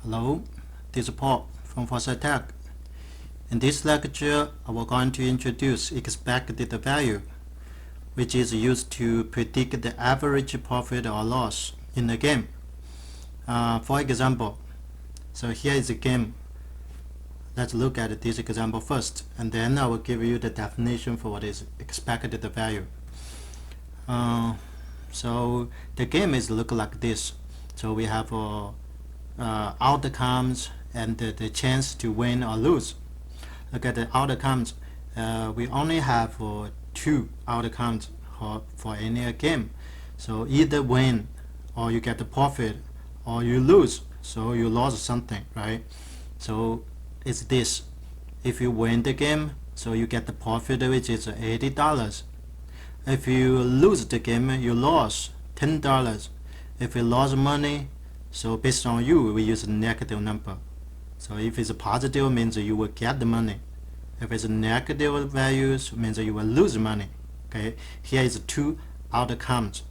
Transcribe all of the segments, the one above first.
Hello, this is Paul from Foresight Tech. In this lecture, we're going to introduce expected value, which is used to predict the average profit or loss in a game. For example, so here is a game. Let's look at this example first, and then I will give you the definition for what is expected value. So the game is look like this. So we have outcomes and the chance to win or lose. Look at the outcomes. We only have two outcomes for any game. So either win or you get the profit, or you lose, so you lost something, right? So it's this. If you win the game, so you get the profit, which is $80. If you lose the game, you lost $10. If you lost money, so based on you, we use a negative number. So if it's a positive, means you will get the money. If it's a negative values, means you will lose money. Okay, here is two outcomes.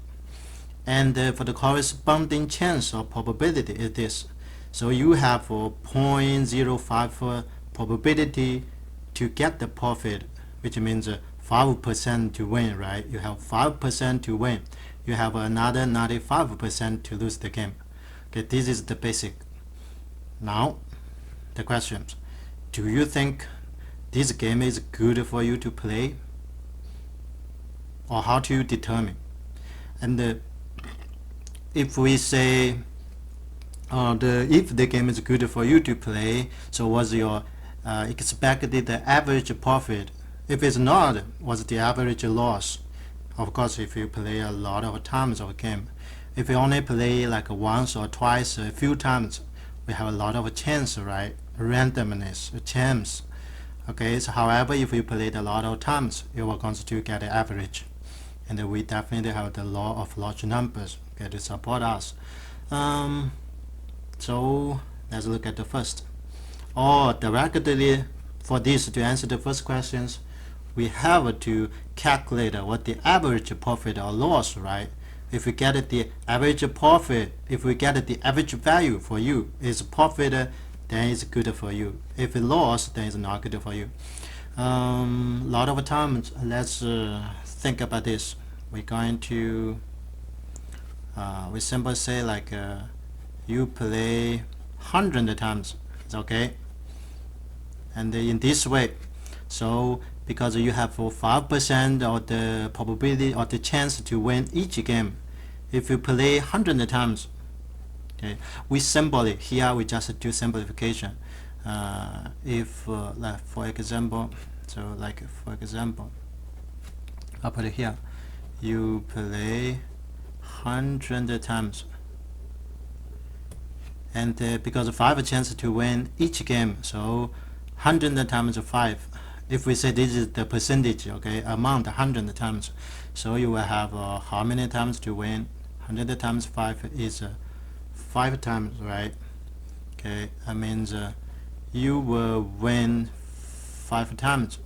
And for the corresponding chance or probability is this. So you have a 0.05 probability to get the profit, which means 5% to win, right? You have 5% to win. You have another 95% to lose the game. Okay, this is the basic. Now, the questions. Do you think this game is good for you to play? Or how to determine? And if we say if the game is good for you to play, so what's your expected average profit? If it's not, what's the average loss? Of course, if you play a lot of times of a game. If you only play like once or twice, a few times, we have a lot of chance, right? Randomness, chance. Okay, so however, if you played a lot of times, you are going to get an average. And we definitely have the law of large numbers, okay, to support us. So let's look at the first. Directly for this, to answer the first questions, we have to calculate what the average profit or loss, right? If we get the average profit, if we get the average value for you is profit, then it's good for you. If it loss, then it's not good for you. Lot of times, let's think about this. We're going to we simply say like you play 100 times, it's okay. And in this way, so because you have 5% of the probability or the chance to win each game, if you play 100 times, okay, we simply here we just do simplification. If like for example, so like for example, I'll put it here. You play 100 times, and because 5 chance to win each game, so 100 times 5. If we say this is the percentage, okay, amount 100 times, so you will have how many times to win? 100 times 5 is 5 times, right? Okay, that means you will win 5 times.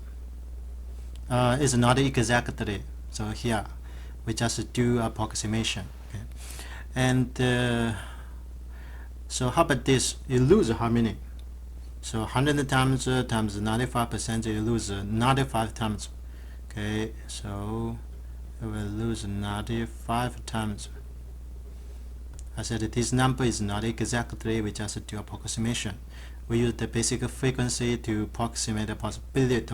It's not exactly, so here we just do approximation, okay? And so how about this? You lose how many? So 100 times times 95%, you lose 95 times. Okay, so you will lose 95 times. I said this number is not exactly, we just do approximation. We use the basic frequency to approximate the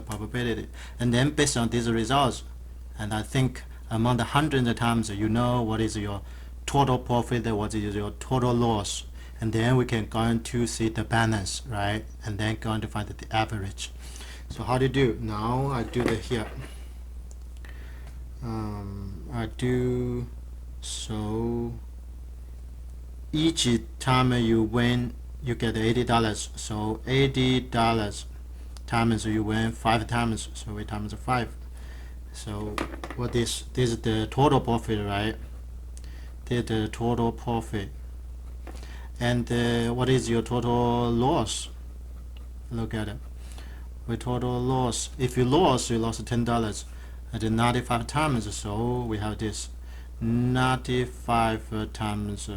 probability. And then based on these results, and I think among the 100 times, you know what is your total profit, what is your total loss. And then we can go to see the balance, right? And then going to find the average. So how do you do? Now I do the here. I do so each time you win, you get $80. So $80 times you win 5 times. So we times 5. So what is this? Is the total profit, right? This is the total profit. And what is your total loss? Look at it. With total loss, if you lost, you lost $10 at 95 times. So we have this 95 times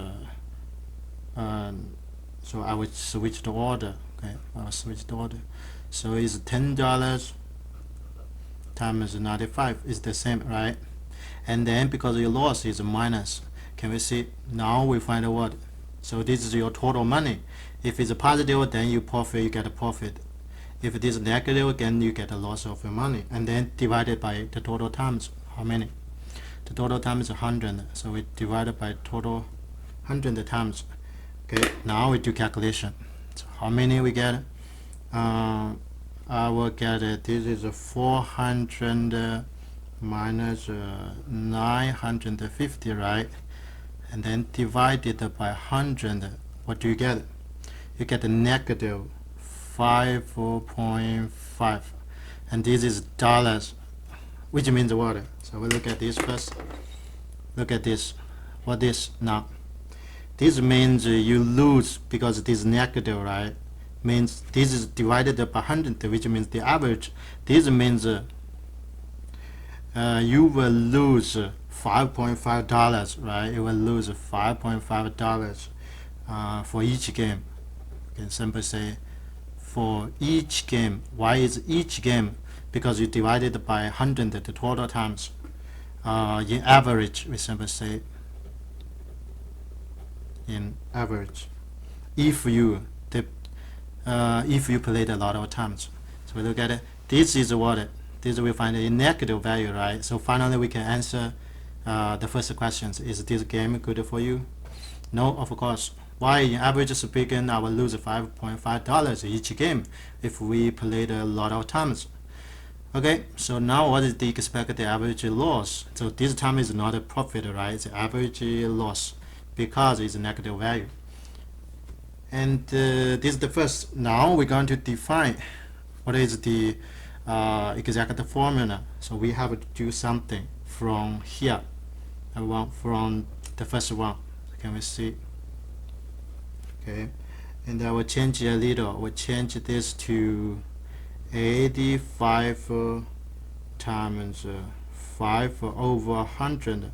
So I will switch the order. Okay, I will switch the order. So it's $10 times 95 is the same, right? And then because your loss is minus, can we see now we find out what? So this is your total money. If it's a positive, then you profit, you get a profit. If it is negative, then you get a loss of your money, and then divided by the total times. How many? The total times is 100, so we divide it by total 100 times. Okay, now we do calculation. So how many we get? I will get it. This is 400 minus 950, right? And then divided by 100. What do you get? You get a negative 5.5, and this is dollars, which means what? So we look at this first. Look at this. What is now? This means you lose because it is negative, right? Means this is divided by 100, which means the average. This means you will lose $5.5, right? You will lose $5.5 for each game. You can simply say for each game. Why is each game? Because you divided by 100 the total times. In average, we simply say in average. If you played a lot of times. So we look at it. This is what? This we find a negative value, right? So finally we can answer the first questions. Is this game good for you? No, of course. Why? In average speaking, I will lose $5.5 each game if we played a lot of times. Okay, so now what is the expected average loss? So this time is not a profit, right? It's average loss because it's a negative value. And this is the first. Now we're going to define what is the exact formula. So we have to do something from here. From the first one. Can we see? Okay, and I will change a little. We'll change this to 85 times 5 over 100.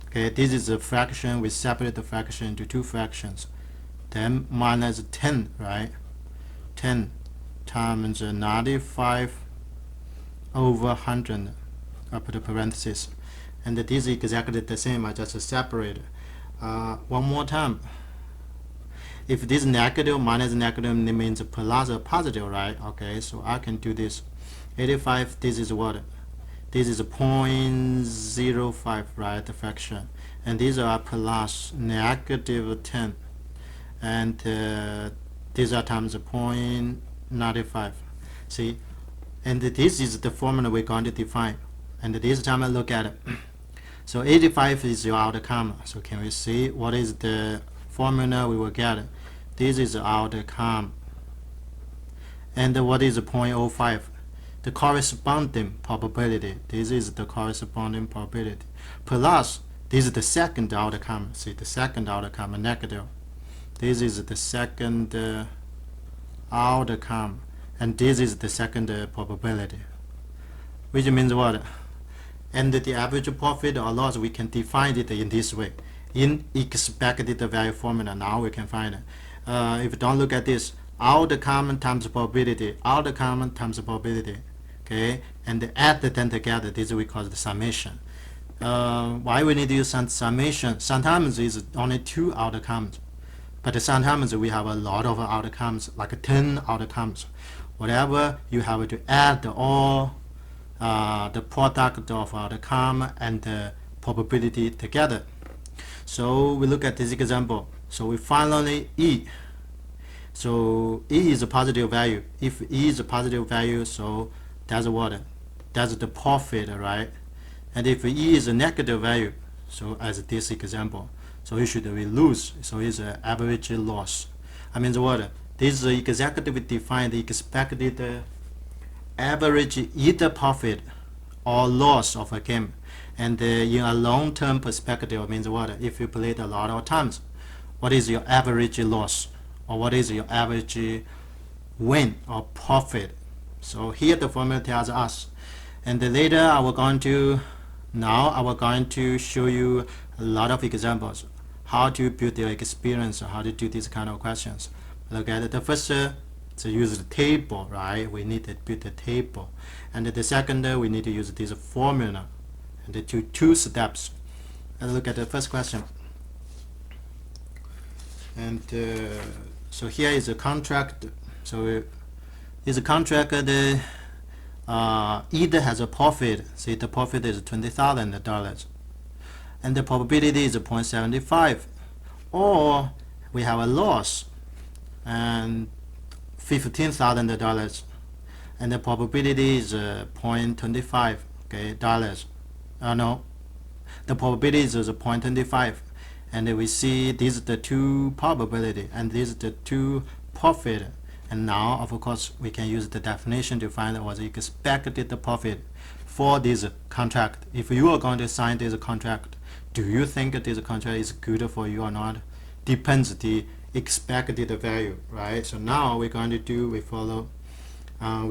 Okay, this is a fraction. We separate the fraction into two fractions. Then minus 10, right? 10 times 95 over 100. I put a parenthesis. And this is exactly the same. I just separate. One more time. If this negative minus negative means plus or positive, right? Okay, so I can do this. 85, this is what? This is 0.05, right? The fraction. And these are plus negative 10. And these are times 0.95. See? And this is the formula we're going to define. And this time I look at it. So 85 is your outcome. So can we see what is the formula we will get? This is outcome. And what is 0.05? The corresponding probability. This is the corresponding probability. Plus, this is the second outcome. See, the second outcome, negative. This is the second outcome. And this is the second probability. Which means what? And the average profit or loss, we can define it in this way. In expected value formula, now we can find it. If you don't look at this, outcome times probability, outcome times probability, okay, and add them together. This we call the summation. Why we need to use summation? Sometimes it's only two outcomes, but sometimes we have a lot of outcomes, like 10 outcomes. Whatever, you have to add all the product of outcome and the probability together. So we look at this example. So we finally E. So E is a positive value. If E is a positive value, so that's what? That's the profit, right? And if E is a negative value, so as this example, so it should be lose. So it's an average loss. I mean what? This is exactly defined the expected average either profit or loss of a game. And in a long-term perspective means what? If you played a lot of times, what is your average loss? Or what is your average win or profit? So here the formula tells us. And later now I will going to show you a lot of examples how to build your experience, how to do these kind of questions. Look at the first, so use the table, right? We need to build the table. And the second, we need to use this formula. And the two steps. Let's look at the first question. And so here is a contract. So is a contract either has a profit. Say the profit is $20,000, and the probability is 0.75, or we have a loss and $15,000, and the probability is 0.25 dollars. No, the probability is 0.25, and we see these are the two probability and these are the two profit. And now, of course, we can use the definition to find out what the expected profit for this contract. If you are going to sign this contract, do you think this contract is good for you or not? Depends the expected value, right? So now we're going to do, we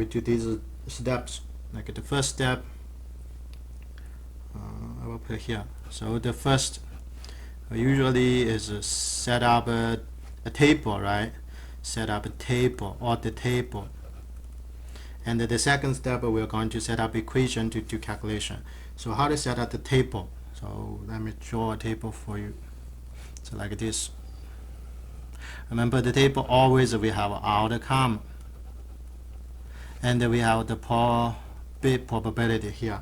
do these steps. Like the first step, I will put here. So the first usually is set up a table, right? Set up a table or the table. And the second step, we're going to set up equation to do calculation. So how to set up the table? So let me draw a table for you. So like this. Remember the table, always we have outcome, and we have the probability here.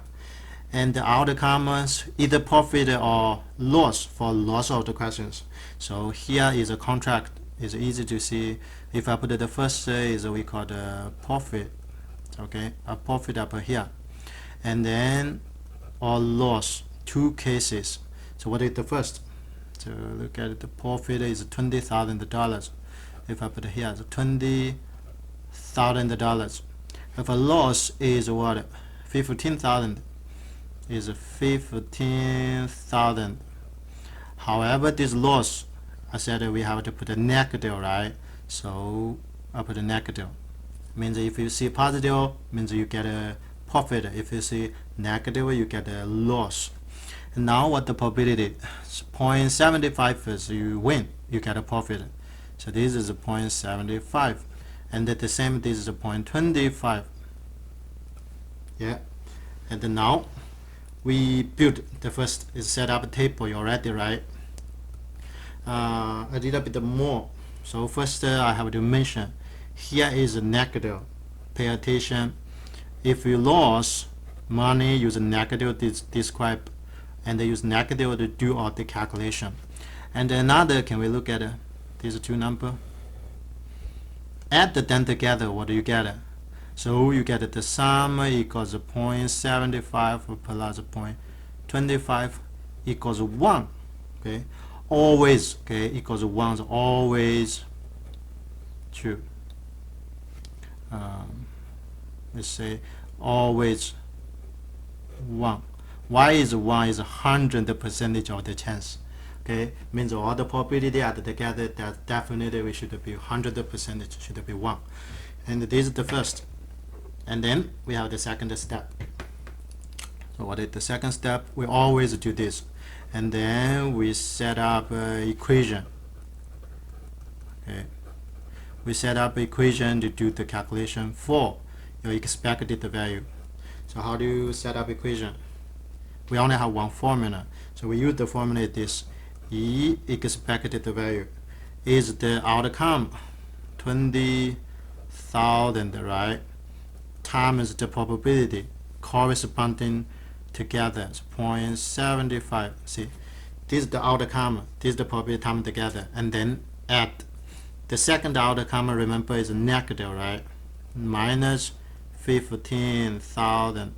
And the outcome is either profit or loss for loss of the questions. So here is a contract. It's easy to see. If I put the first is we call the profit, okay, a profit up here, and then or loss, two cases. So what is the first? So look at the profit is $20,000. If I put it here, it's $20,000. If a loss is what? 15,000 is 15,000. However, this loss, I said we have to put a negative, right? So I put a negative. Means if you see positive, means you get a profit. If you see negative, you get a loss. And now what the probability? 0.75 is you win, you get a profit. So this is 0.75, and at the same this is 0.25. Yeah, and then now we build the first is set up a table already, right? A little bit more. So first I have to mention here is a negative. Pay attention. If you lose money, use a negative describe, and they use negative to do all the calculation. And another, can we look at these two numbers? Add them together, what do you get? So you get the sum equals 0.75 plus 0.25 equals 1. Okay, always equals 1 is always true. Let's say always 1. Why is 1 is 100% of the chance. Okay, means all the probability added together, that definitely we should be 100%, should be 1. And this is the first. And then we have the second step. So what is the second step? We always do this. And then we set up equation. Okay, we set up equation to do the calculation for your expected value. So how do you set up equation? We only have one formula, so we use the formula this. E expected value is the outcome 20,000, right, times the probability corresponding together. It's 0.75. See, this is the outcome, this is the probability time together, and then add the second outcome. Remember is negative, right? Minus 15,000,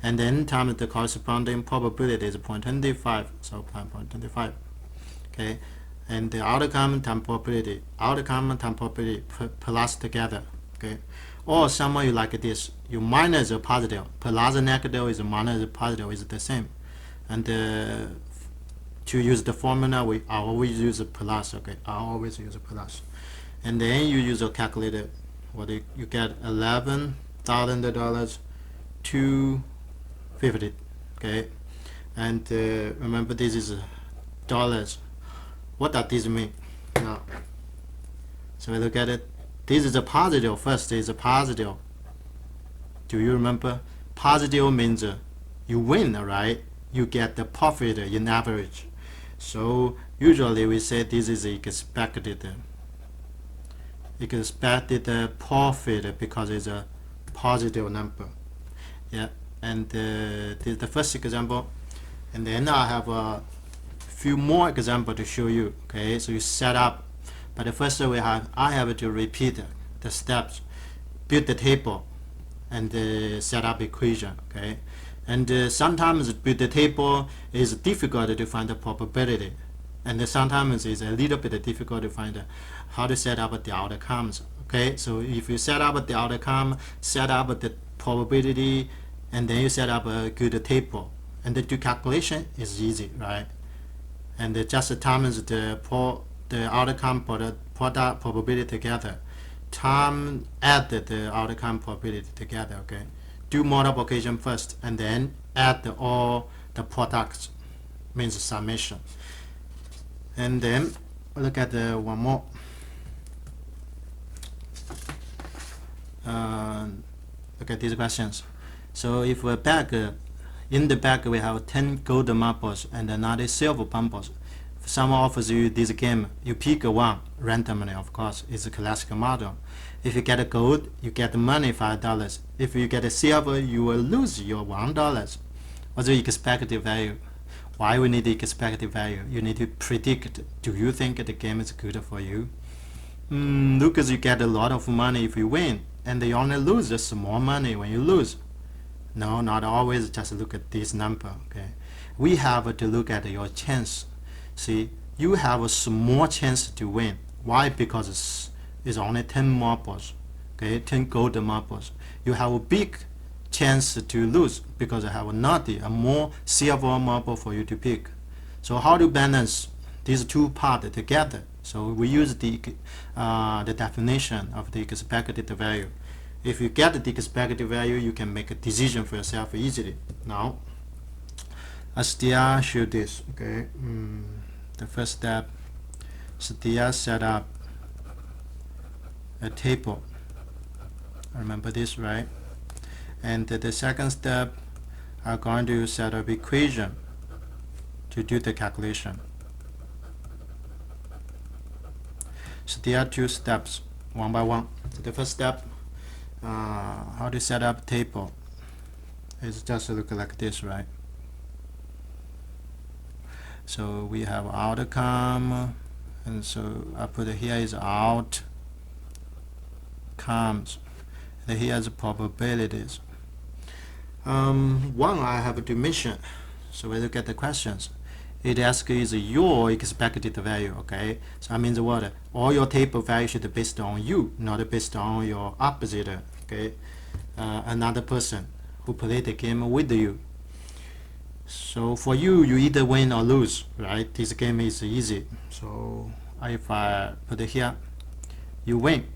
and then times the corresponding probability is 0.25, so 0.25. Okay, and the outcome times probability, plus together. Okay, or somewhere you like this, you minus a positive plus a negative is minus a positive is the same, and to use the formula I always use a plus. Okay, I always use a plus, and then you use a calculator. What you get $11,000 to 50. Okay, and remember this is dollars. what does this mean? Now, so we look at it. This is a positive. First is a positive. Do you remember? Positive means you win, right? You get the profit in average. So usually we say this is expected profit because it's a positive number. Yeah, and this is the first example. And then I have a few more examples to show you. Okay, so you set up. But the first I have to repeat the steps, build the table, and set up equation. Okay, and sometimes build the table is difficult to find the probability, and sometimes it's a little bit difficult to find how to set up the outcomes. Okay, so if you set up the outcome, set up the probability, and then you set up a good table, and the do calculation is easy, right? And just times the outcome for the product probability together, add the outcome probability together. Okay, do multiplication first and then add all the products, means summation. And then look at one more. Look at these questions. So if we're back in the bag we have 10 gold marbles and 90 silver bumbles. If someone offers you this game, you pick one randomly, of course. It's a classic model. If you get a gold, you get money $5. If you get a silver, you will lose your $1. What's the expected value? Why we need the expected value? You need to predict, do you think the game is good for you? Because you get a lot of money if you win, and you only lose a small money when you lose. No, not always just look at this number. Okay, we have to look at your chance. See, you have a small chance to win. Why? Because it's only 10 marbles. Okay, 10 gold marbles. You have a big chance to lose because I have a more silver marble for you to pick. So how to balance these two parts together? So we use the definition of the expected value. If you get the expected value, you can make a decision for yourself easily. Now, I still show this. Okay, the first step, still set up a table. Remember this, right? And the second step, I'm going to set up equation to do the calculation. Still two steps, one by one. So the first step, how to set up table. It's just look like this, right? So we have outcome, and so I put here is outcomes, and here is probabilities. One I have to mention. So we look at the questions. It asks is your expected value. Okay, so that means what? All your table value should be based on you, not based on your opposite. Okay, another person who played the game with you. So for you, you either win or lose, right? This game is easy. So if I put it here, you win,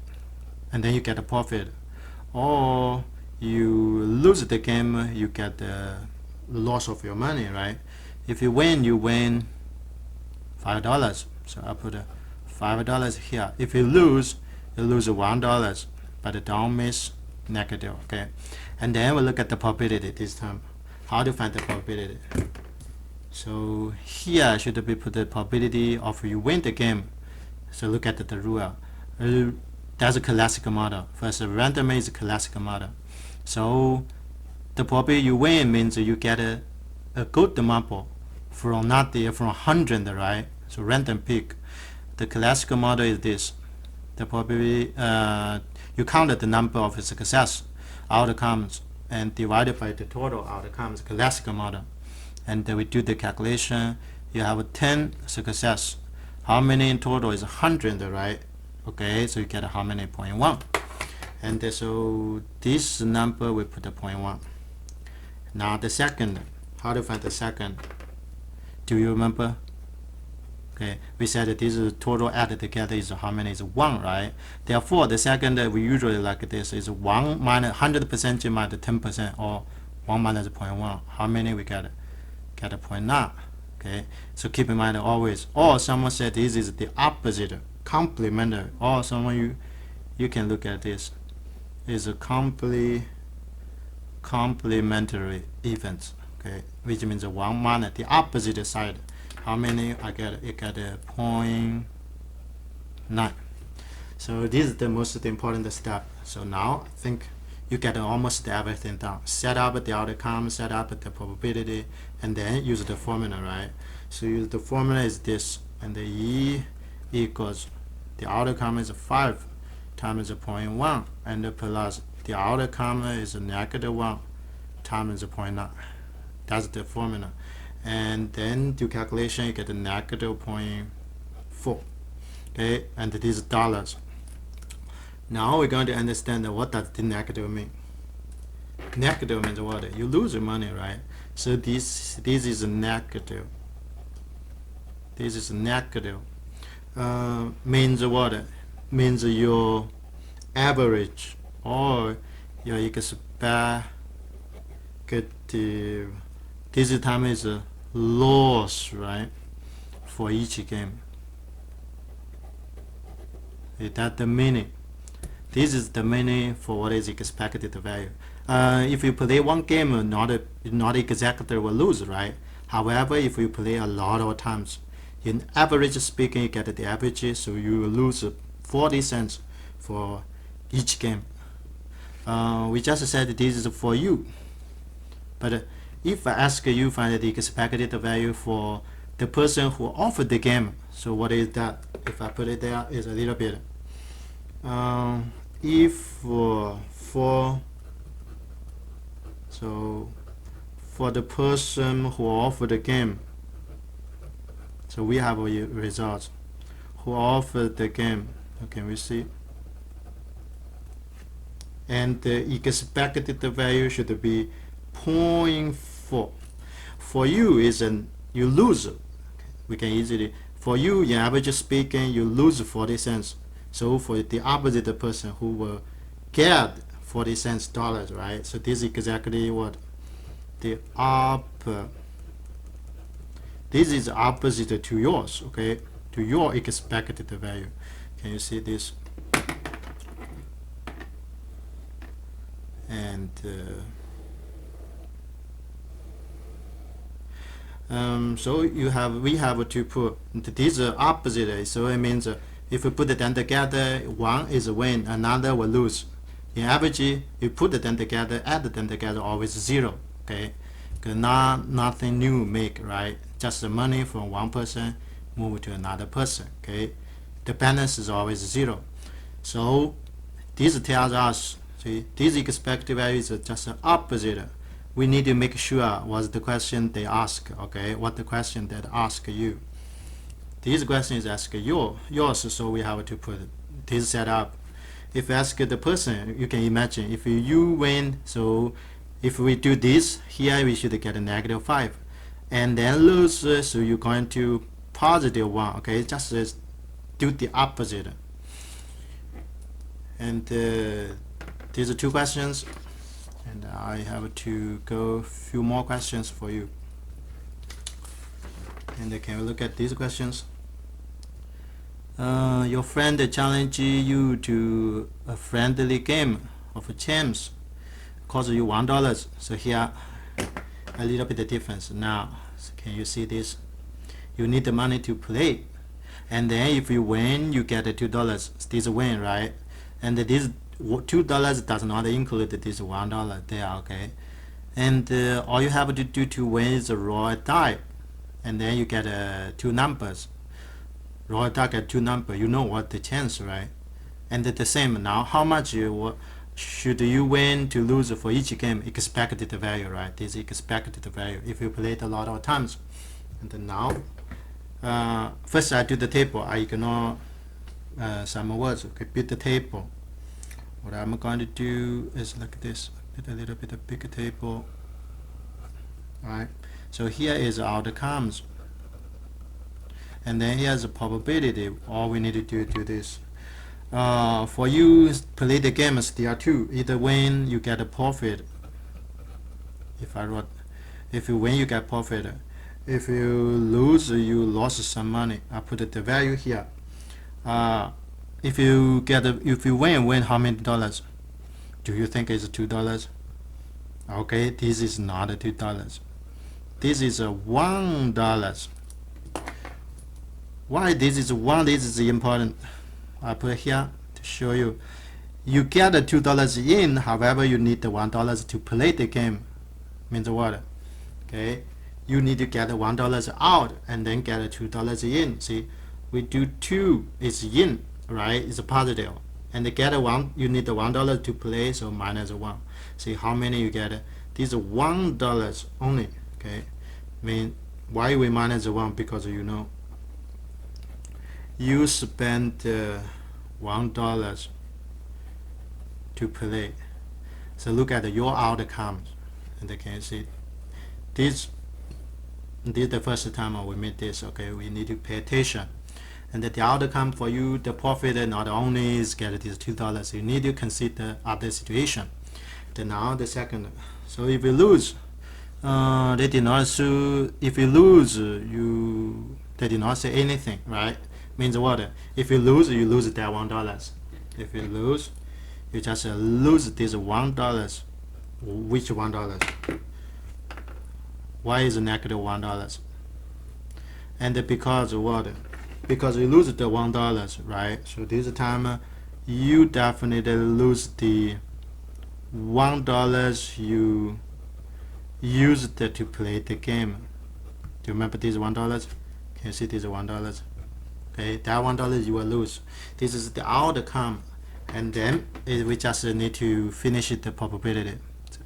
and then you get a profit, or you lose the game, you get the loss of your money, right? If you win $5. So I put $5 here. If you lose $1, but don't miss negative. Okay, and then we look at the probability this time. How to find the probability? So here should be put the probability of you win the game. So look at the rule. That's a classical model. First, random is a classical model. So the probability you win means you get a good marble from 100, right? So random pick. The classical model is this. The probability you count the number of success outcomes and divided by the total outcomes, classical model, and we do the calculation. You have 10 success. How many in total is 100, right? Okay, so you get how many? 0.1. And so this number we put the 0.1. Now the second, how to find the second? Do you remember? Okay, we said that this is total added together is how many? Is 1, right? Therefore, the second we usually like this is 1 minus 100% minus 10%, or 1 minus 0.1. How many we get? Get a 0.9. Okay, so keep in mind always. Or someone said this is the opposite, complementary. Or someone you can look at this is a complementary events. Okay, which means one minus the opposite side. How many I get? You get a 0.9. So this is the most important step. So now I think you get almost everything done. Set up the outcome, set up the probability, and then use the formula, right? So use the formula is this, and the E equals the outcome is 5 times 0.1, and the plus the outcome is -1 times 0.9. That's the formula. And then do calculation, you get a -0.4. Okay, and these dollars. Now we're going to understand what does the negative mean. Negative means what? You lose your money, right? So this is a negative. This is negative. Means what? Means your average or your expected. This time is a loss, right? For each game. Is that the meaning? This is the meaning for what is expected value. If you play one game, not exactly will lose, right? However, if you play a lot of times, in average speaking, you get the average, so you will lose 40 cents for each game. We just said this is for you, but if I ask you find the expected value for the person who offered the game, so what is that? If I put it there, is a little bit. If for the person who offered the game, so we have a result who offered the game. Okay, we see, and the expected value should be 0.4. For you is you lose. We can easily, for you in average speaking, you lose 40 cents. So for the opposite person who will get 40 cents dollars, right? So this is exactly what the this is opposite to yours, okay? To your expected value. Can you see this? And so we have to put this opposite. So it means if we put them together, one is a win, another will lose. In average, you put them together, add them together, always 0. Okay, because nothing new make, right? Just the money from one person move to another person. Okay, the balance is always 0. So this tells us, see, this expected value is just the opposite. We need to make sure what's the question they ask. Okay, what the question that ask you. This question is asked yours, so we have to put this setup. If you ask the person, you can imagine if you win, so if we do this, here we should get a -5. And then lose, so you're going to +1, okay? Just do the opposite. And these are 2 questions, and I have to go a few more questions for you. And can we look at these questions? Your friend challenge you to a friendly game of chance, cost you $1. So here a little bit of difference. Now so can you see this? You need the money to play, and then if you win, you get $2. This win, right? And this $2 does not include this $1 there, okay? And all you have to do to win is roll a die, and then you get 2 numbers. Roll a die, get 2 numbers. You know what the chance, right? And the same now. How much should you win to lose for each game? Expected value, right? This is expected value if you play it a lot of times. And then now, first I do the table. I ignore some words. Okay, build the table. What I'm going to do is like this. Put a little bit of bigger table. Alright. So here is outcomes. And then here's the probability. All we need to do this. For you play the games, there are 2. Either win, you get a profit. If you win, you get profit, If you lose, you lost some money. I put the value here. If you win how many dollars? Do you think it's $2? Okay, this is not $2. This is $1. Why this is one? This is important. I put here to show you. You get $2 in, however, you need the $1 to play the game. Means what? Okay, you need to get $1 out and then get $2 in. See, we do 2 is in, right? It's a positive, and to get one, you need the $1 to play, so minus 1. See how many you get? This is $1 only. Okay, why we minus 1? Because you know you spent $1 to play. So look at your outcomes, and you can see this is the first time we made this. Okay, we need to pay attention, and the outcome for you, the profit not only is get this $2, you need to consider other situation. Then now the second, so if you lose, they did not sue. If you lose, they did not say anything, right? Means what? If you lose, you lose that $1. If you lose, you just lose this $1. Which $1? Why is negative $1? And because what? Because you lose the $1, right? So this time you definitely lose the $1 you used to play the game. Do you remember this $1? Can you see this $1? Okay, that $1 you will lose. This is the outcome, and then we just need to finish the probability.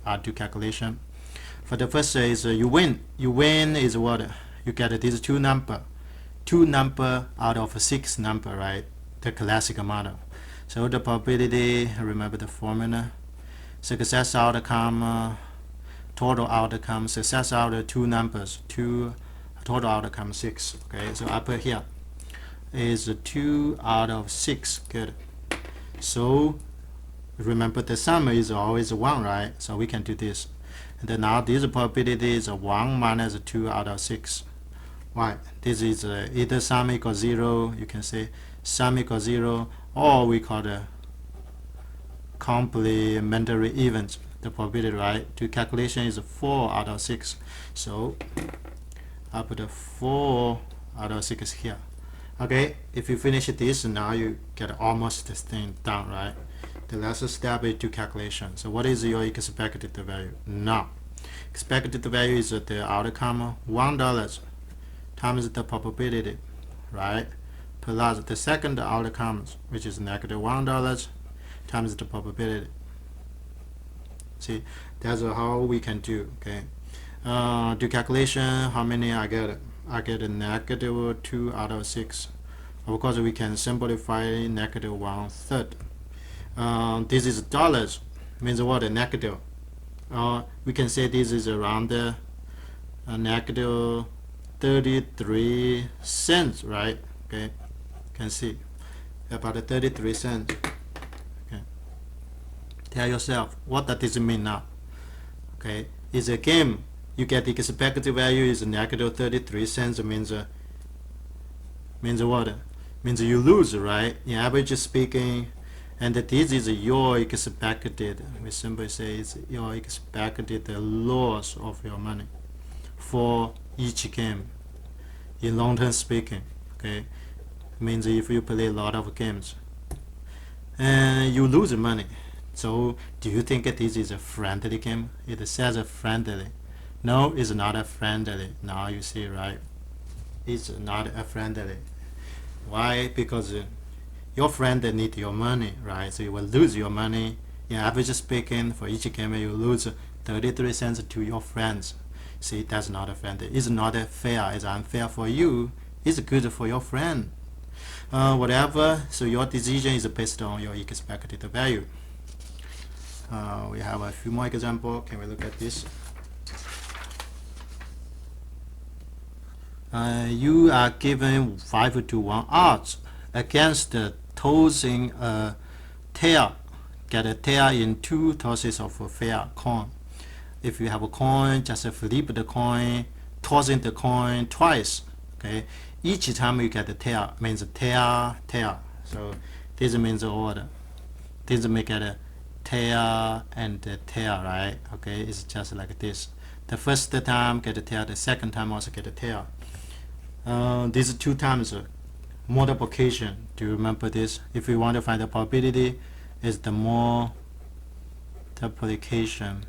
I'll do calculation. For the first is you win. You win is what? You get these two number out of 6 number, right? The classic model. So the probability, remember the formula. Success outcome, total outcome. Success out of 2 numbers, 2 total outcome 6. Okay, so I put here is 2 out of 6. Good. So remember the sum is always 1, right? So we can do this. And then now this probability is 1 minus 2 out of 6. Why? This is either sum equals 0, you can say sum equals 0, or we call the complementary events. The probability, right? To calculation is 4 out of 6. So I put a 4 out of 6 here. Okay, if you finish this, now you get almost this thing done, right? The last step is to calculation. So what is your expected value? Now, expected value is the outcome $1 times the probability, right? Plus the second outcome, which is negative $1 times the probability. See, that's how we can do. Okay, do calculation. How many I get? I get a negative 2 out of 6. Of course, we can simplify negative 1/3. This is dollars, means what? Negative. We can say this is around negative 33 cents, right? Okay, can see about 33 cents. Okay, tell yourself, what does this mean now? Okay, it's a game. You get the expected value is negative 33 cents. Means what? Means you lose, right? In average speaking, and this is your expected. We simply say it's your expected loss of your money for each game. In long term speaking, okay, means if you play a lot of games and you lose money. So do you think this is a friendly game? It says friendly. No, it's not a friendly. Now you see, right? It's not a friendly. Why? Because your friend need your money, right? So you will lose your money. In average speaking, for each game you lose 33 cents to your friends. See, that's not a friendly. It's not fair. It's unfair for you. It's good for your friend. Whatever. So your decision is based on your expected value. We have a few more examples. Can we look at this? You are given 5-to-1 odds against tossing a tail. Get a tail in 2 tosses of a fair coin. If you have a coin, just flip the coin tossing the coin twice. Okay, each time you get the tail means tail, tail. So this means order. This make it a tail and the tail, right? Okay, it's just like this. The first time get the tail, the second time also get the tail. These two times multiplication. Do you remember this? If we want to find the probability, is the multiplication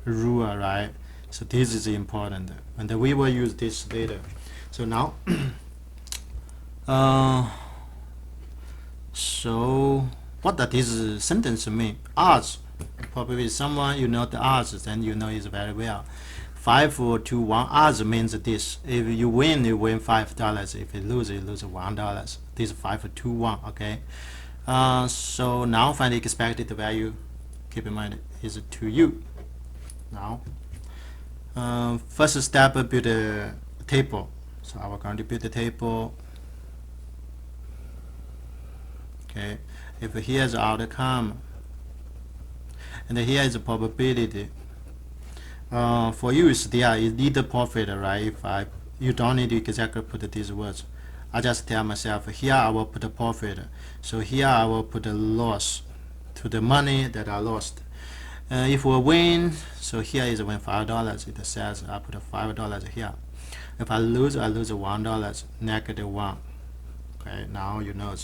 rule, right? So this is important, and we will use this later. So now, so what does this sentence mean? Odds. Probably someone you know the odds, then you know it very well. 5 to 1 odds means this. If you win $5. If you lose $1. This is 5 to 1. Okay. So now find the expected value. Keep in mind is to you. Now, first step, build a table. So I will going to build a table. Okay. If here is outcome, and here is a probability. For you, it's there. You need the profit, right? If you don't need to exactly put these words. I just tell myself here I will put the profit. So here I will put the loss to the money that I lost. If we win, so here is win $5. It says I put $5 here. If I lose $1, negative 1. Okay, now you know.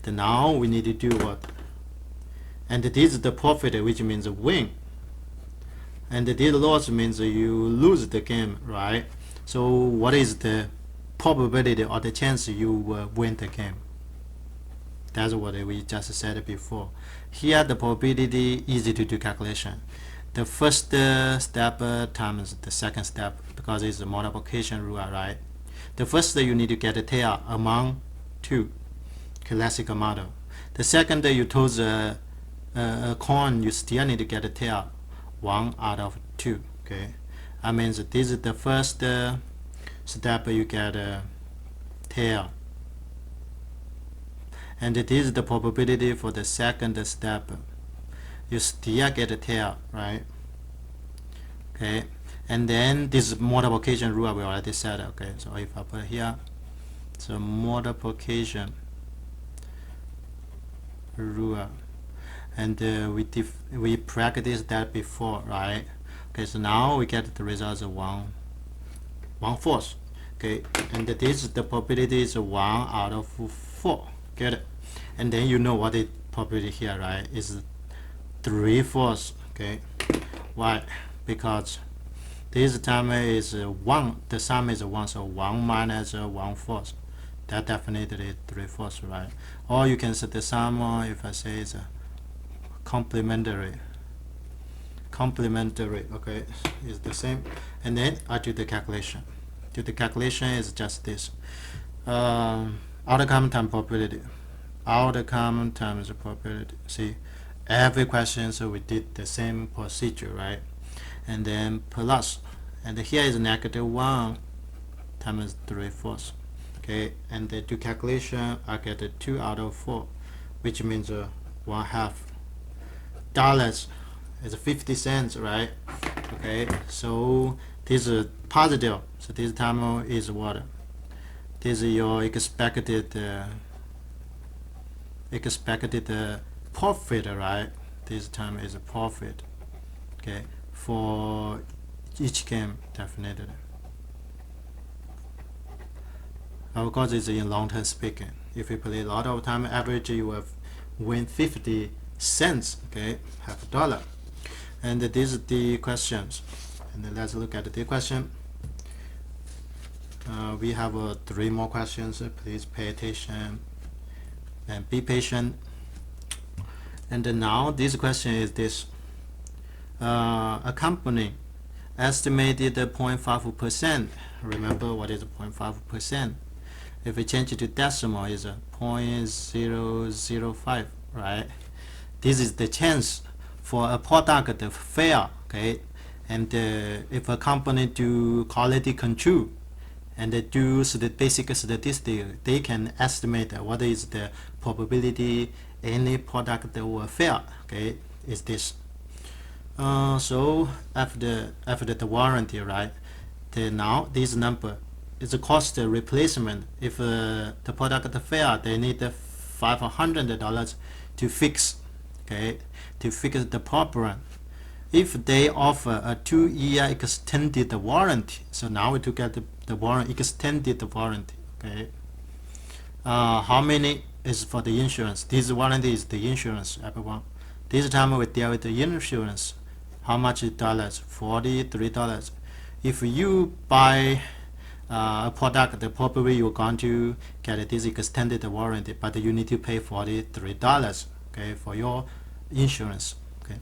Then now we need to do what? And this is the profit, which means win. And this loss means you lose the game, right? So what is the probability or the chance you will win the game? That's what we just said before. Here the probability easy to do calculation. The first step times the second step, because it's a multiplication rule, right? The first you need to get a tail among 2, classical model. The second you toss a coin, you still need to get a tail 1 out of 2. Okay, I mean this is the first step, you get a tail, and it is the probability for the second step. You still get a tail, right? Okay, and then this multiplication rule we already said. Okay, so if I put here, so multiplication rule, and we practiced that before, right? Okay, so now we get the results of 1/4. Okay, and this the probability is 1 out of 4. Get it? And then you know what the probability here, right? Is 3/4. Okay, why? Because this time is 1. The sum is 1, so 1 minus 1/4. That definitely is 3/4, right? Or you can set the sum, if I say it's complementary, okay, is the same. And then I do the calculation. The calculation is just this. Outcome times probability. Outcome times probability. See, every question, so we did the same procedure, right? And then plus, and here is negative 1 times 3/4. Okay, and then do calculation, I get a 2 out of 4, which means 1/2 dollars is 50 cents, right? Okay, so this is positive, so this time is what? This is your expected profit, right? This time is a profit. Okay, for each game, definitely. Of course, it's in long-term speaking. If you play a lot of time, average you will win 50 cents. Okay, half a dollar. And these are the questions. And then let's look at the question. We have 3 more questions. Please pay attention and be patient. And then now this question is this: a company estimated 0.5%. Remember what is 0.5%? If we change it to decimal, is 0.005, right? This is the chance for a product to fail. Okay, and if a company do quality control and they do the basic statistics, they can estimate what is the probability any product that will fail. Okay, is this. So after the warranty, right? now this number is a cost replacement. If the product fail, they need $500 to fix, okay, to fix the problem. If they offer a 2-year extended warranty, so now we to get the warranty, extended warranty, okay. How many is for the insurance? This warranty is the insurance, everyone. This time we deal with the insurance. How much is dollars? $43. If you buy a product, probably you're going to get this extended warranty, but you need to pay $43, okay, for your insurance, okay.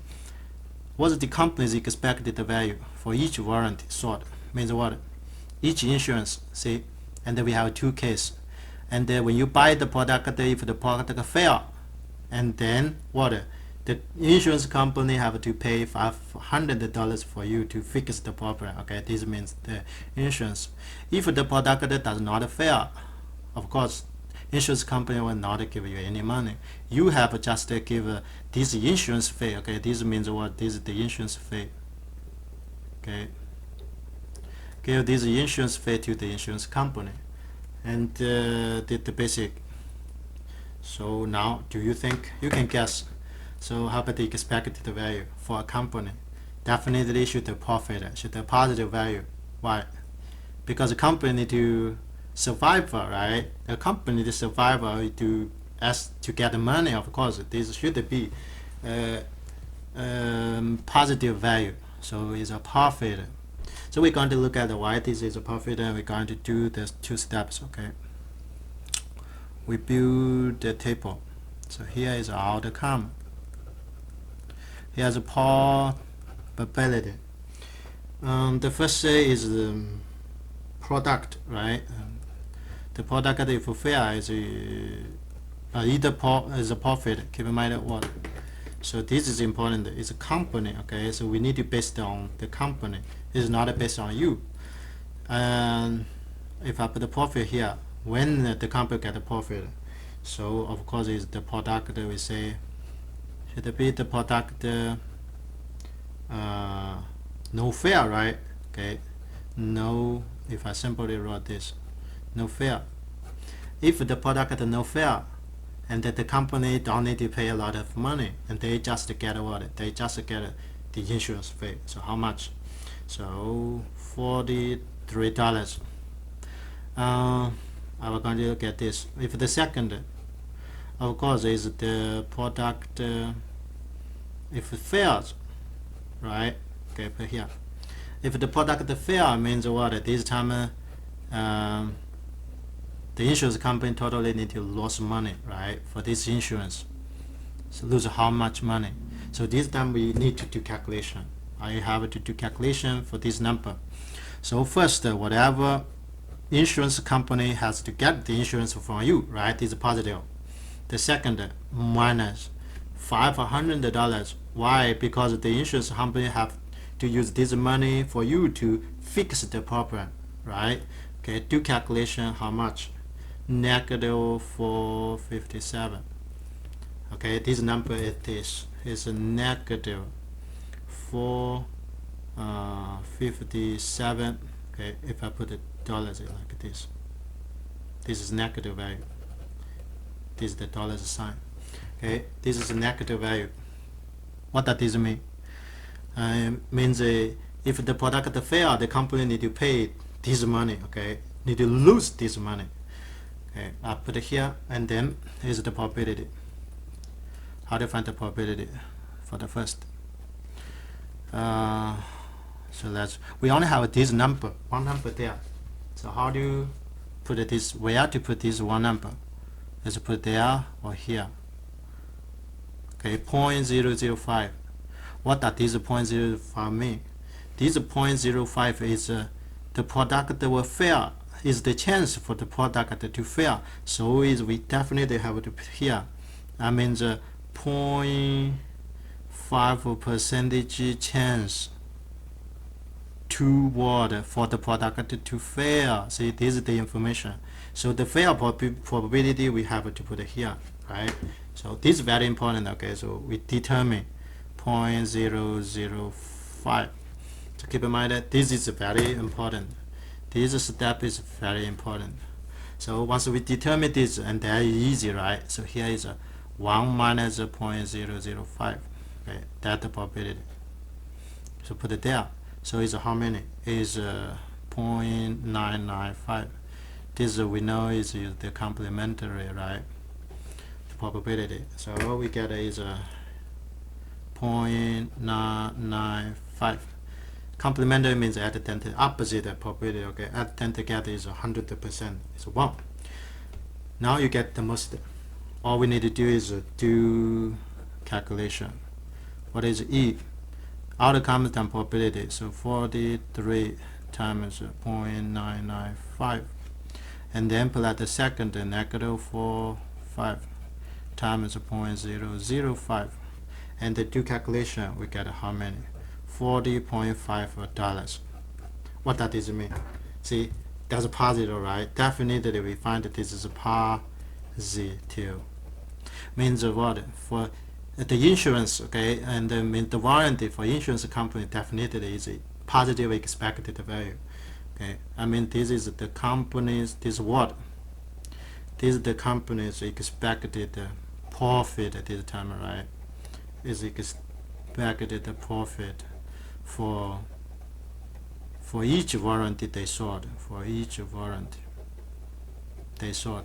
What's the company's expected value for each warranty sold? Means what? Each insurance, see, and then we have two cases. And then when you buy the product, if the product fail, and then what? The insurance company have to pay $500 for you to fix the problem. Okay, this means the insurance. If the product does not fail, of course, insurance company will not give you any money. You have just to give this insurance fee. Okay, this means what? This is the insurance fee. Okay, give this insurance fee to the insurance company, and the basic. So now, do you think you can guess? So how about the expected value for a company? Definitely should the profit, should the positive value. Why? Because the company need to survive, right? The company to survive to get money. Of course, this should be positive value. So it's a profit. So we're going to look at why this is a profit, and we're going to do the two steps. Okay. We build the table. So here is our outcome. Here's a probability. The first is the product, right? The product if fail is either is a profit. Keep in mind what. So this is important. It's a company, okay? So we need to base it on the company. It's not based on you. And if I put the profit here, when the company get a profit, so of course is the product we say. Should be the product no fail, right? Okay, no. If I simply wrote this, no fail. If the product no fail, and that the company don't need to pay a lot of money, and they just get what? They just get the insurance fee. So how much? So $43. I was going to get this. If the second, of course, is the product if it fails, right? Okay, put here. If the product fail, means what? This time the insurance company totally need to lose money, right? For this insurance, so lose how much money? So this time we need to do calculation. I have to do calculation for this number. So first, whatever insurance company has to get the insurance from you, right? Is positive. The second, minus $500. Why? Because the insurance company have to use this money for you to fix the problem, right? Okay, do calculation. How much? Negative 457. Okay, this number is this. Is a negative 457. Okay, if I put the dollars like this is negative value. This is the dollars sign. Okay, this is a negative value. What does this mean? Means if the product fail, the company need to pay this money. Okay, need to lose this money. Okay, I put it here, and then here's the probability. How to find the probability for the first? So we only have this number, one number there. So how do you put this? Where to put this one number? Let's put there or here. Okay, 0.005. What does this 0.05 mean? This 0.05 is the product that will fail. Is the chance for the product to fail. So we definitely have to put here. That means 0.5% chance toward for the product to fail. See, this is the information. So the fail probability we have to put here, right? So this is very important. Okay, so we determine 0.005. So keep in mind that this is very important. This step is very important. So once we determine this, and that is easy, right? So here is 1 minus 0.005. Okay, that's the probability. So put it there. So it's how many? Is 0.995. This we know is the complementary, right? The probability. So what we get is 0.995. Complementary means add 10 to the opposite probability. Okay, add 10 together is 100%. It's 1. Now you get the most. All we need to do is do calculation. What is E? Outcome times probability. So 43 times 0.995, and then plot the second -45 times 0.005, and the do calculation we get how many? $40.5. What does this mean? See, that's positive, right? Definitely we find that this is positive. Means what? For the insurance, okay, and the warranty for insurance company definitely is a positive expected value. Okay, I mean this is the company's, this what? This is the company's expected profit at this time, right? Is expected profit for each warranty they sold. For each warranty they sold,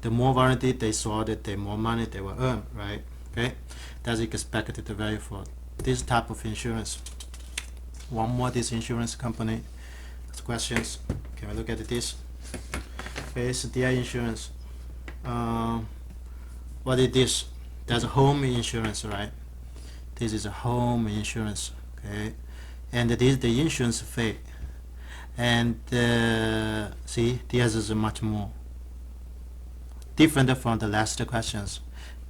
the more warranty they sold, the more money they will earn, right? Okay, that's expected value for this type of insurance. One more, this insurance company questions. Can we look at this? Okay, it's their insurance. What is this? That's home insurance, right? This is a home insurance. Okay, and this is the insurance fee. And see, this is much more different from the last questions.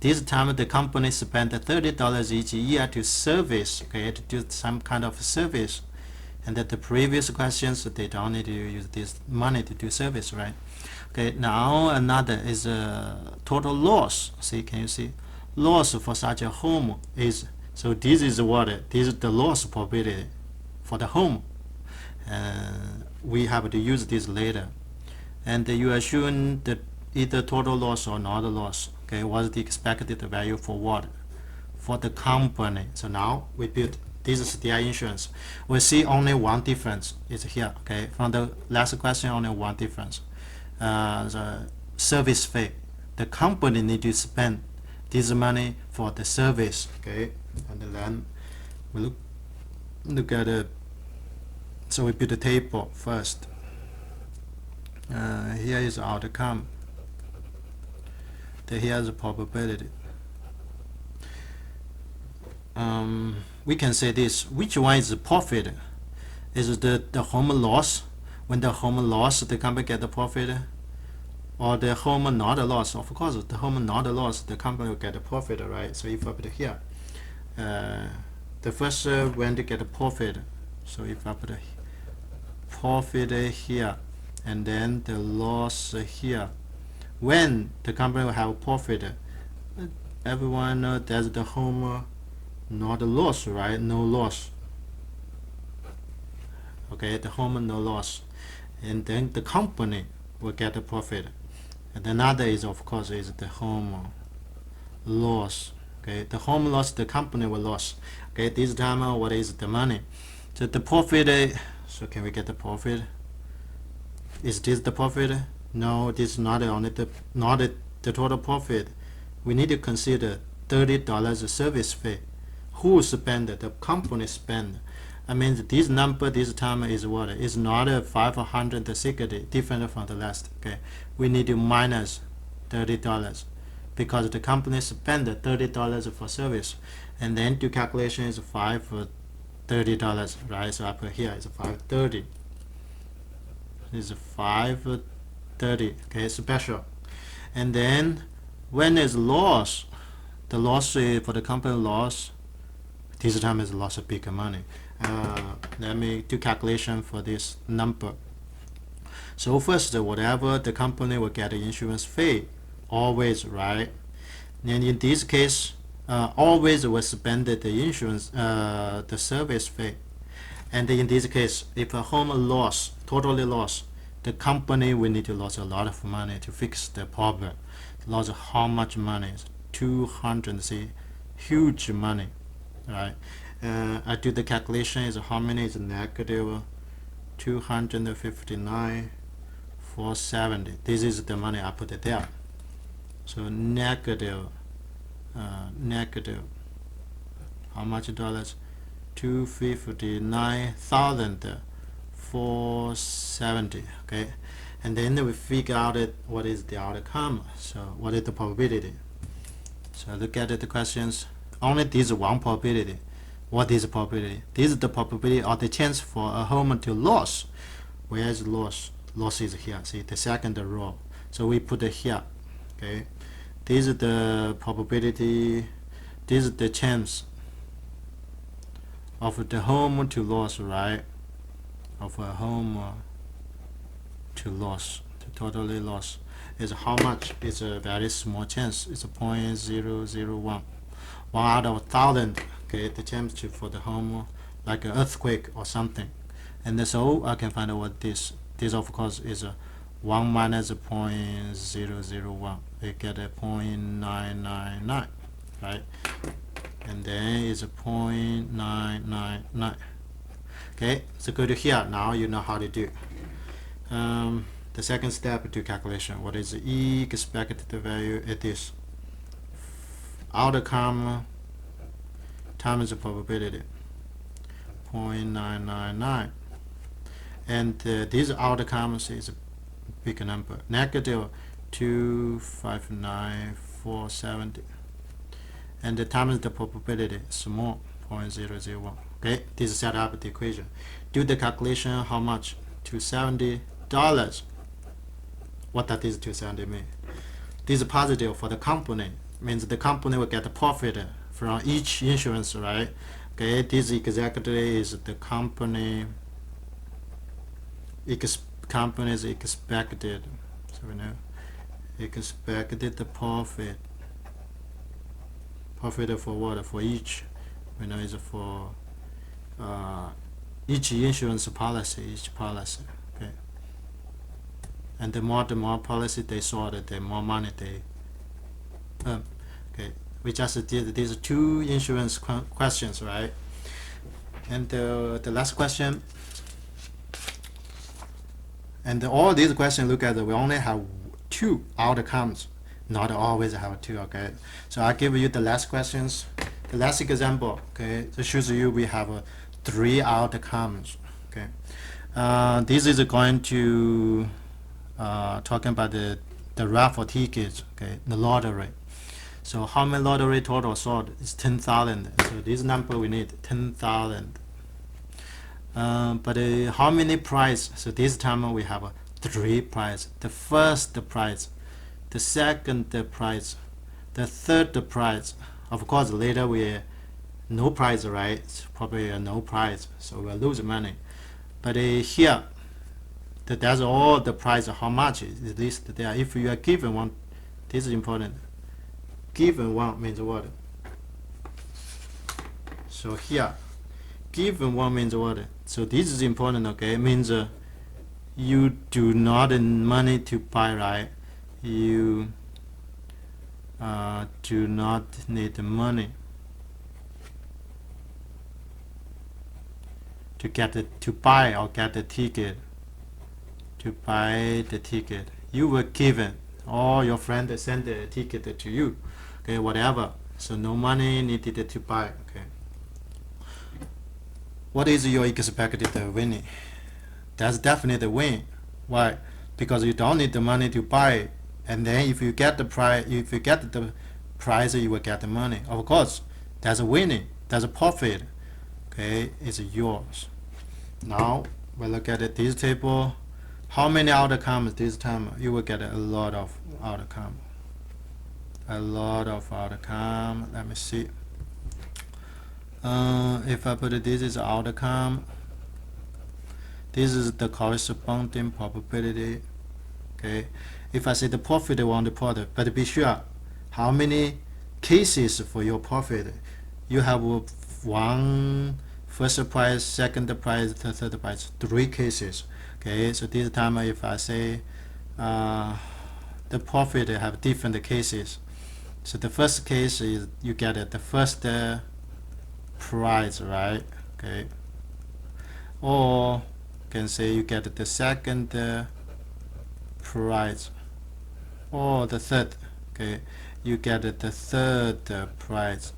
This time the company spent $30 each year to service, okay, to do some kind of service. And that the previous questions, they don't need to use this money to do service, right? Okay, now another is total loss. See, can you see? Loss for such a home is, so this is what? This is the loss probability for the home. We have to use this later. And you assume that either total loss or not loss. Okay, what's the expected value for what? For the company. So now we build, this is their insurance. We see only one difference is here. Okay, from the last question, only one difference. The service fee. The company need to spend this money for the service. Okay, and then we look at it. So we build a table first. Here is the outcome. Here's the probability. We can say this. Which one is the profit? Is the home loss? When the home loss, the company get the profit, or the home not a loss? Of course, the home not a loss, the company will get a profit, right? So if I put it here, the first when to get a profit. So if I put a profit here, and then the loss here. When the company will have a profit, everyone knows that's the home not a loss, right? No loss. Okay, the home no loss, and then the company will get a profit. And another is, of course, is the home loss. Okay, the home loss, the company will lose. Okay, this time what is the money? So the profit. So can we get the profit? Is this the profit? No, this is not only the total profit. We need to consider $30 service fee. Who spend it? The company spend. I mean, this number this time is what? It's not 560, different from the last. Okay, we need to minus $30 because the company spend $30 for service, and then the calculation is $530, right? So I put here is 530. This is 530. Okay, special. And then when is loss, the loss for the company loss, this time is loss of bigger money. Let me do calculation for this number. So first, whatever the company will get the insurance fee, always, right? And in this case, always will spend the insurance, the service fee. And in this case, if a home loss, totally lost, the company will need to lose a lot of money to fix the problem. Lose how much money? 200, see, huge money, right? I do the calculation is how many is negative 259 470. This is the money I put it there. So negative how much dollars? 259,470. Okay, and then we figure out what is the outcome. So what is the probability? So look at the questions. Only this one probability. What is the probability? This is the probability or the chance for a home to lose. Where is loss? Loss is here. See the second row. So we put it here. Okay, this is the probability. This is the chance of the home to lose, right? Of a home to lose, to totally loss, is how much? It's a very small chance. It's a 0.001, 1 out of 1,000. Okay, the chance for the home, like an earthquake or something. And so I can find out what this of course is a 1 minus 0.001. We get a 0.999, right? And then it's a 0.999. Okay, so go to here. Now you know how to do. The second step to calculation. What is the expected value? It is outcome times the probability, 0.999. And these outcomes is a big number, negative 259,470. And the times the probability, small, 0.001. Okay, this set up the equation. Do the calculation. How much? $270. What does this 270 mean? This is positive for the company. Means the company will get a profit from each insurance, right? Okay, this exactly is the company's expected. So we know expected the profit. Profit for what? For each. We know is for each insurance policy, each policy. Okay. And the more policy they sold, the more money they earn. Okay. We just did these two insurance questions, right? And the last question. And all these questions, look at we only have two outcomes. Not always have two. Okay. So I give you the last questions. The last example. Okay. This shows you we have 3 outcomes. Okay. This is going to talking about the raffle tickets. Okay. The lottery. So how many lottery total sold is 10,000. So this number we need 10,000. But how many prize? So this time we have 3 prize. The first prize, the second prize, the third prize. Of course, later we no prize, right? It's probably no prize, so we'll lose money. But here, that's all the prize. How much is listed there? If you are given one, this is important. Given one means what? So here, given one means what? So this is important. Okay, it means you do not need money to buy, right? You do not need money to buy or get the ticket. To buy the ticket, you were given, or your friend sent the ticket to you. Okay, whatever. So no money needed to buy. Okay. What is your expected winning? That's definitely a win. Why? Because you don't need the money to buy, and then if you get the prize, you will get the money. Of course, that's a winning. That's a profit. Okay, it's yours. Now we look at this table. How many outcomes this time? You will get a lot of outcome. A lot of outcome. Let me see. If I put this is outcome, this is the corresponding probability. Okay. If I say the profit on the product, but be sure how many cases for your profit. You have one first prize, second prize, third prize, 3 cases. Okay, so this time if I say the profit have different cases. So the first case is you get the first price, right? Okay, or you can say you get the second price, or the third. Okay, you get the third price.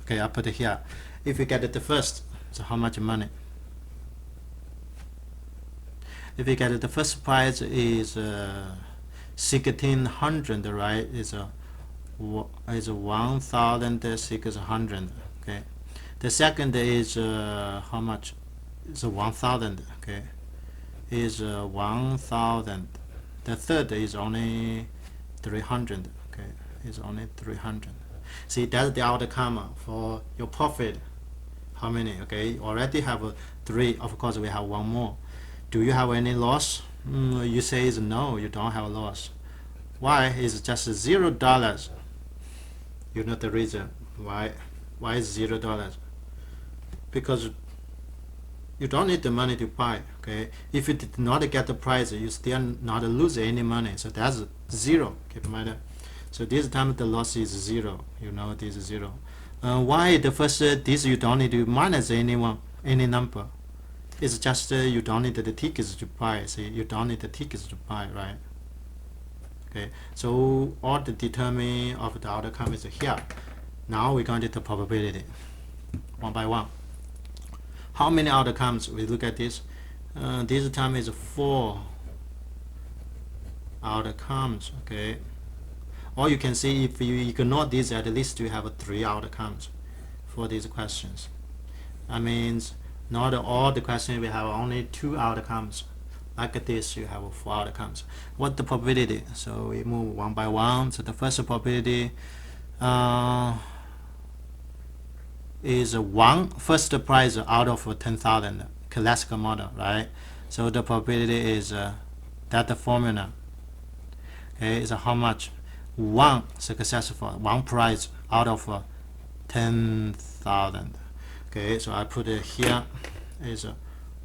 Okay, I put it here. If you get the first, so how much money? If you get the first price is 1600, right? Is 1600. Okay. The second is how much? Is 1000. Okay. Is 1000. The third is only 300. Okay. Is only 300. See, that's the outcome for your profit. How many? Okay. Already have 3. Of course, we have one more. Do you have any loss? You say is no, you don't have a loss. Why? It's just $0. You know the reason why? Why is $0? Because you don't need the money to buy. Okay, if you did not get the price, you still not lose any money. So that's 0. Keep in mind that. So this time the loss is 0. You know this is 0. Why the first this you don't need to minus any number. It's just you don't need the tickets to buy. See, you don't need the tickets to buy, right? Okay, so all the determinant of the outcome is here. Now we're going to the probability, one by one. How many outcomes? We look at this. This time is 4 outcomes. Okay, or you can see if you ignore this, at least you have 3 outcomes for these questions. That means not all the questions we have only 2 outcomes. Like this, you have 4 outcomes. What the probability? So we move one by one. So the first probability is first prize out of 10,000 classical model, right? So the probability is that the formula. Okay, is how much? 1 successful, 1 prize out of 10,000. Okay, so I put it here is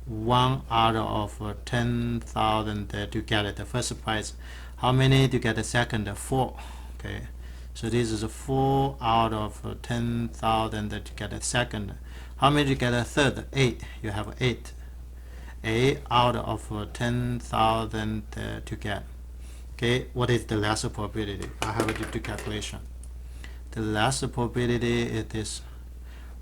1 out of 10,000 to get the first prize. How many to get the second? 4. Okay, so this is 4 out of 10,000 to get the second. How many to get the third? 8. You have 8. 8 out of 10,000 to get. Okay, what is the last probability? I have to do calculation. The last probability is this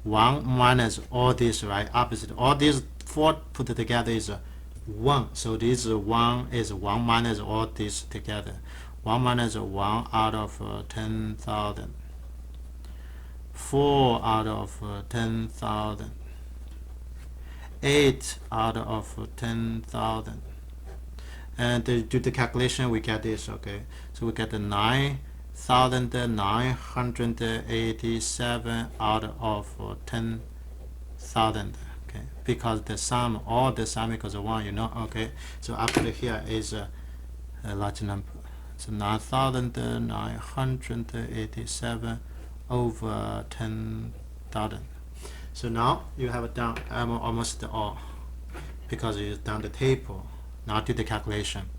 1 minus all this, right? Opposite. All these 4 put together is 1. So this 1 is 1 minus all this together. 1 minus 1 out of 10,000. 4 out of 10,000. 8 out of 10,000. And to do the calculation, we get this. Okay, so we get the 9,987 out of 10,000. Okay, because the sum, all the sum equals 1, you know. Okay, so up to here is a large number. So 9,987 over 10,000. So now you have done almost all, because you've done the table. Now do the calculation.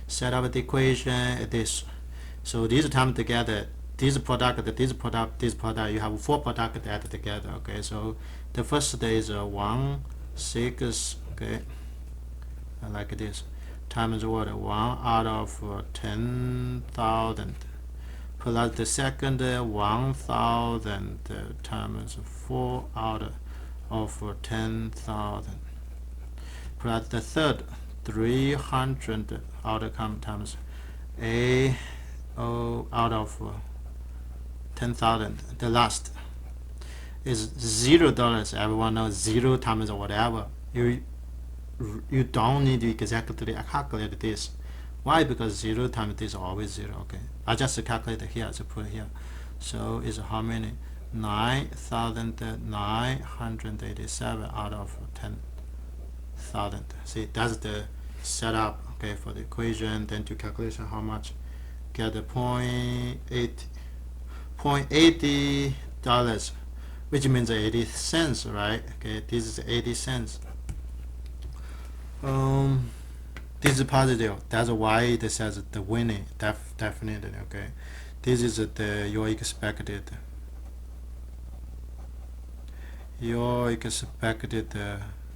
Set up the equation this. So these time together, this product, this product, this product, you have 4 products added together. Okay, so the first is 1, 6, okay, like this, times what? 1 out of 10,000 plus the second 1,000 times 4 out of 10,000 plus the third 300 outcome times a out of 10,000. The last is $0. Everyone knows 0 times whatever. You don't need to exactly calculate this. Why? Because 0 times this is always 0. Okay, I just calculate here, so put here. So is how many? 9,987 out of 10,000. See, that's the setup. Okay, for the equation. Then to calculation how much? Get the $0.80, which means 80 cents, right? Okay, this is 80 cents. This is positive. That's why it says the winning. Definitely. Okay. This is the your expected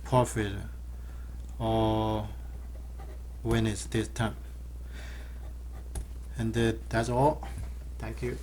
profit or winnings this time. And that's all. Thank you.